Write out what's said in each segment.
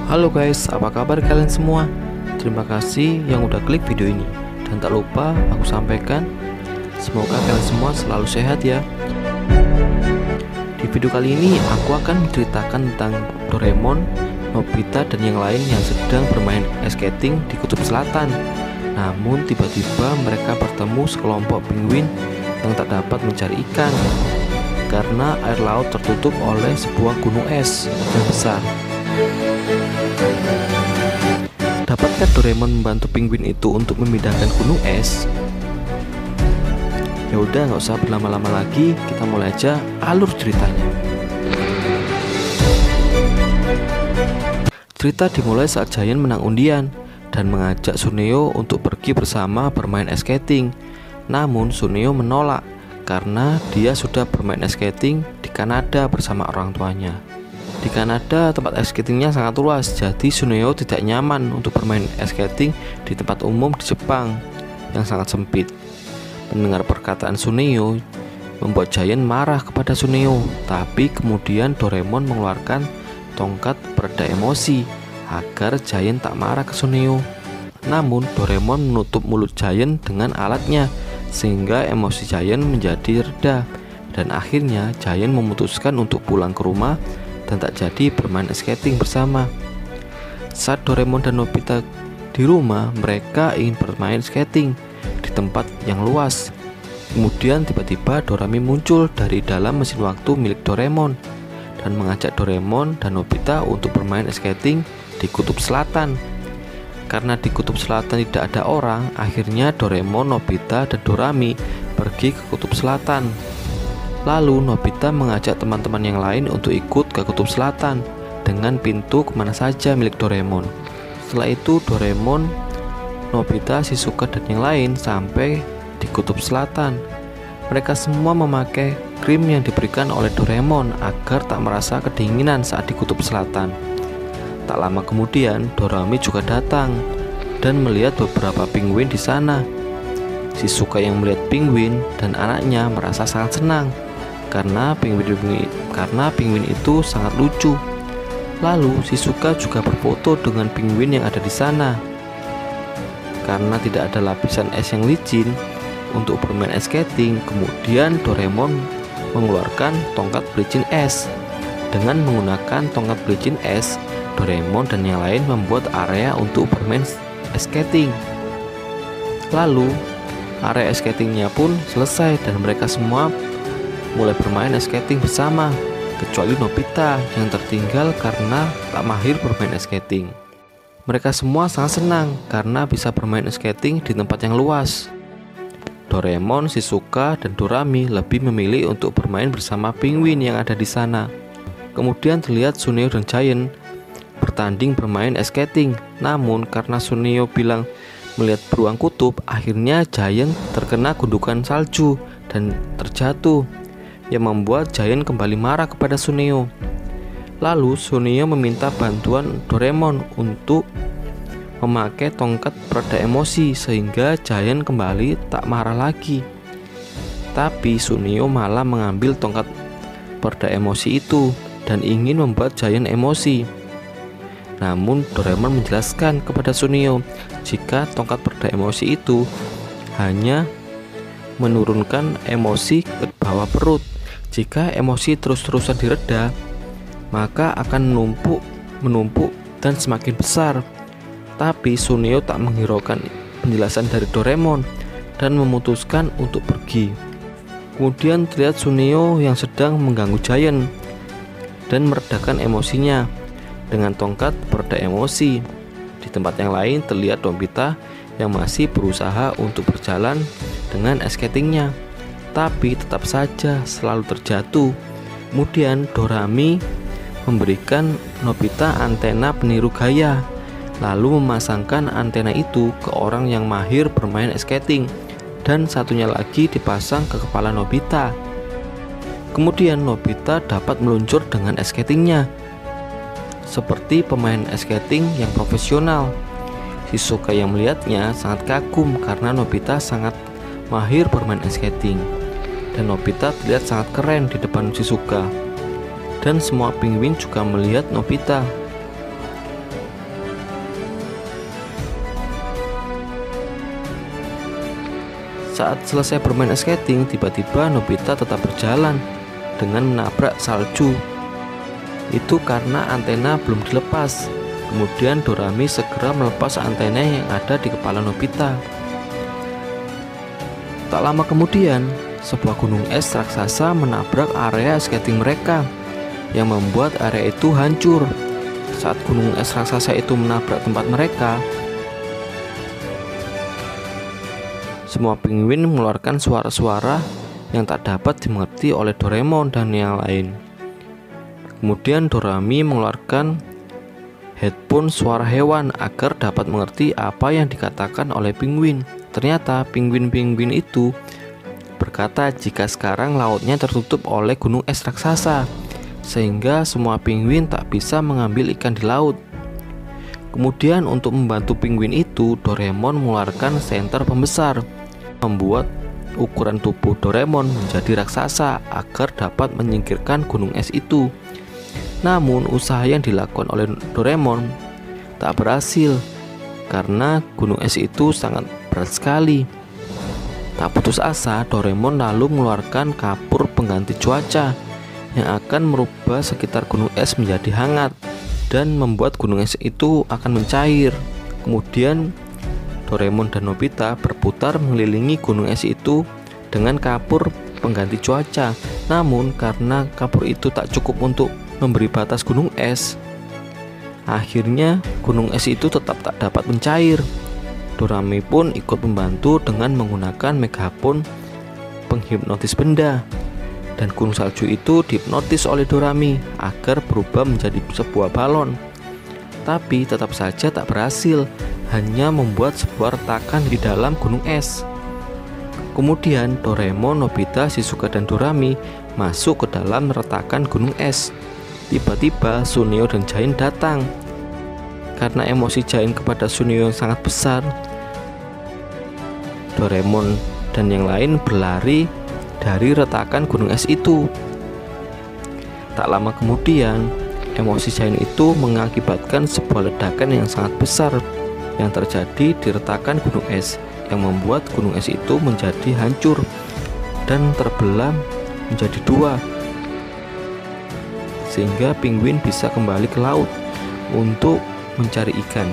Halo guys, apa kabar kalian semua? Terima kasih yang udah klik video ini. Dan tak lupa aku sampaikan, semoga kalian semua selalu sehat ya. Di video kali ini aku akan menceritakan tentang Doraemon, Nobita dan yang lain yang sedang bermain ice skating di kutub selatan. Namun tiba-tiba mereka bertemu sekelompok penguin yang tak dapat mencari ikan karena air laut tertutup oleh sebuah gunung es yang besar. Dapatkah Doraemon membantu penguin itu untuk memindahkan gunung es? Ya udah, nggak usah berlama-lama lagi, kita mulai aja alur ceritanya. Cerita dimulai saat Giant menang undian dan mengajak Suneo untuk pergi bersama bermain ice skating. Namun Suneo menolak karena dia sudah bermain ice skating di Kanada bersama orang tuanya. Di Kanada tempat ice skatingnya sangat luas, jadi Suneo tidak nyaman untuk bermain ice skating di tempat umum di Jepang yang sangat sempit. Mendengar perkataan Suneo membuat Giant marah kepada Suneo, tapi kemudian Doraemon mengeluarkan tongkat peredam emosi agar Giant tak marah ke Suneo. Namun Doraemon menutup mulut Giant dengan alatnya sehingga emosi Giant menjadi reda, dan akhirnya Giant memutuskan untuk pulang ke rumah dan tak jadi bermain ice skating bersama. Saat Doraemon dan Nobita di rumah, mereka ingin bermain skating di tempat yang luas. Kemudian tiba-tiba Dorami muncul dari dalam mesin waktu milik Doraemon dan mengajak Doraemon dan Nobita untuk bermain ice skating di kutub selatan. Karena di kutub selatan tidak ada orang, akhirnya Doraemon, Nobita, dan Dorami pergi ke kutub selatan. Lalu Nobita mengajak teman-teman yang lain untuk ikut ke kutub selatan dengan pintu kemana saja milik Doraemon. Setelah itu Doraemon, Nobita, Shizuka dan yang lain sampai di kutub selatan. Mereka semua memakai krim yang diberikan oleh Doraemon agar tak merasa kedinginan saat di kutub selatan. Tak lama kemudian Dorami juga datang dan melihat beberapa penguin di sana. Shizuka yang melihat penguin dan anaknya merasa sangat senang karena penguin itu sangat lucu. Lalu Shizuka juga berfoto dengan penguin yang ada di sana. Karena tidak ada lapisan es yang licin untuk bermain ice skating, kemudian Doraemon mengeluarkan tongkat pelicin es. Dengan menggunakan tongkat pelicin es, Doraemon dan yang lain membuat area untuk bermain ice skating. Lalu area ice skatingnya pun selesai dan mereka semua mulai bermain ice skating bersama, kecuali Nobita yang tertinggal karena tak mahir bermain ice skating. Mereka semua sangat senang karena bisa bermain ice skating di tempat yang luas. Doraemon, Shizuka, dan Dorami lebih memilih untuk bermain bersama penguin yang ada di sana. Kemudian terlihat Suneo dan Giant bertanding bermain ice skating. Namun karena Suneo bilang melihat beruang kutub, akhirnya Giant terkena gundukan salju dan terjatuh, yang membuat Giant kembali marah kepada Suneo. Lalu Suneo meminta bantuan Doraemon untuk memakai tongkat peredam emosi sehingga Giant kembali tak marah lagi. Tapi Suneo malah mengambil tongkat peredam emosi itu dan ingin membuat Giant emosi. Namun Doraemon menjelaskan kepada Suneo jika tongkat peredam emosi itu hanya menurunkan emosi ke bawah perut. Jika emosi terus-terusan direda, maka akan menumpuk dan semakin besar. Tapi Suneo tak menghiraukan penjelasan dari Doraemon dan memutuskan untuk pergi. Kemudian terlihat Suneo yang sedang mengganggu Giant dan meredakan emosinya dengan tongkat peredam emosi. Di tempat yang lain terlihat Nobita yang masih berusaha untuk berjalan dengan ice skatingnya, tapi tetap saja selalu terjatuh. Kemudian Dorami memberikan Nobita antena peniru gaya, lalu memasangkan antena itu ke orang yang mahir bermain ice skating, dan satunya lagi dipasang ke kepala Nobita. Kemudian Nobita dapat meluncur dengan ice skatingnya seperti pemain ice skating yang profesional. Shizuka yang melihatnya sangat kagum karena Nobita sangat mahir bermain ice skating, dan Nobita terlihat sangat keren di depan Shizuka. Dan semua penguin juga melihat Nobita. Saat selesai bermain ice skating, tiba-tiba Nobita tetap berjalan dengan menabrak salju. Itu karena antena belum dilepas. Kemudian Dorami segera melepas antena yang ada di kepala Nobita. Tak lama kemudian, sebuah gunung es raksasa menabrak area skating mereka, yang membuat area itu hancur. Saat gunung es raksasa itu menabrak tempat mereka, semua penguin mengeluarkan suara-suara yang tak dapat dimengerti oleh Doraemon dan yang lain. Kemudian Dorami mengeluarkan headphone suara hewan agar dapat mengerti apa yang dikatakan oleh penguin. Ternyata penguin-penguin itu berkata jika sekarang lautnya tertutup oleh gunung es raksasa, sehingga semua penguin tak bisa mengambil ikan di laut. Kemudian untuk membantu penguin itu, Doraemon mengeluarkan senter pembesar, membuat ukuran tubuh Doraemon menjadi raksasa agar dapat menyingkirkan gunung es itu. Namun usaha yang dilakukan oleh Doraemon tak berhasil karena gunung es itu sangat berat sekali. Tak putus asa, Doraemon lalu mengeluarkan kapur pengganti cuaca yang akan merubah sekitar gunung es menjadi hangat dan membuat gunung es itu akan mencair. Kemudian Doraemon dan Nobita berputar mengelilingi gunung es itu dengan kapur pengganti cuaca. Namun karena kapur itu tak cukup untuk memberi batas gunung es, akhirnya gunung es itu tetap tak dapat mencair. Dorami pun ikut membantu dengan menggunakan megapon penghipnotis benda, dan gunung salju itu dihipnotis oleh Dorami agar berubah menjadi sebuah balon. Tapi tetap saja tak berhasil, hanya membuat sebuah retakan di dalam gunung es. Kemudian Doraemon, Nobita, Shizuka, dan Dorami masuk ke dalam retakan gunung es. Tiba-tiba Suneo dan Jain datang. Karena emosi Jain kepada Suneo yang sangat besar, Doraemon dan yang lain berlari dari retakan gunung es itu. Tak lama kemudian, emosi Jain itu mengakibatkan sebuah ledakan yang sangat besar yang terjadi di retakan gunung es, yang membuat gunung es itu menjadi hancur dan terbelah menjadi dua, sehingga penguin bisa kembali ke laut untuk mencari ikan.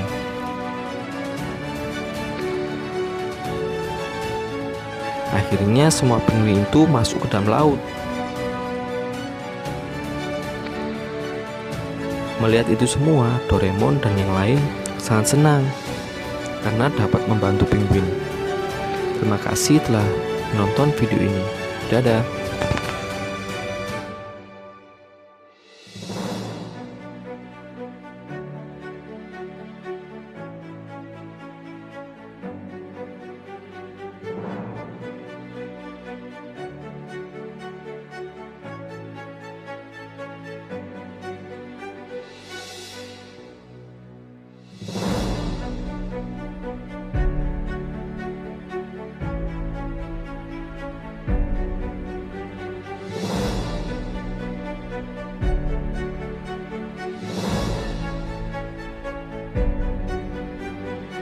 Akhirnya semua penguin itu masuk ke dalam laut. Melihat itu semua, Doraemon dan yang lain sangat senang karena dapat membantu penguin. Terima kasih telah menonton video ini. Dadah.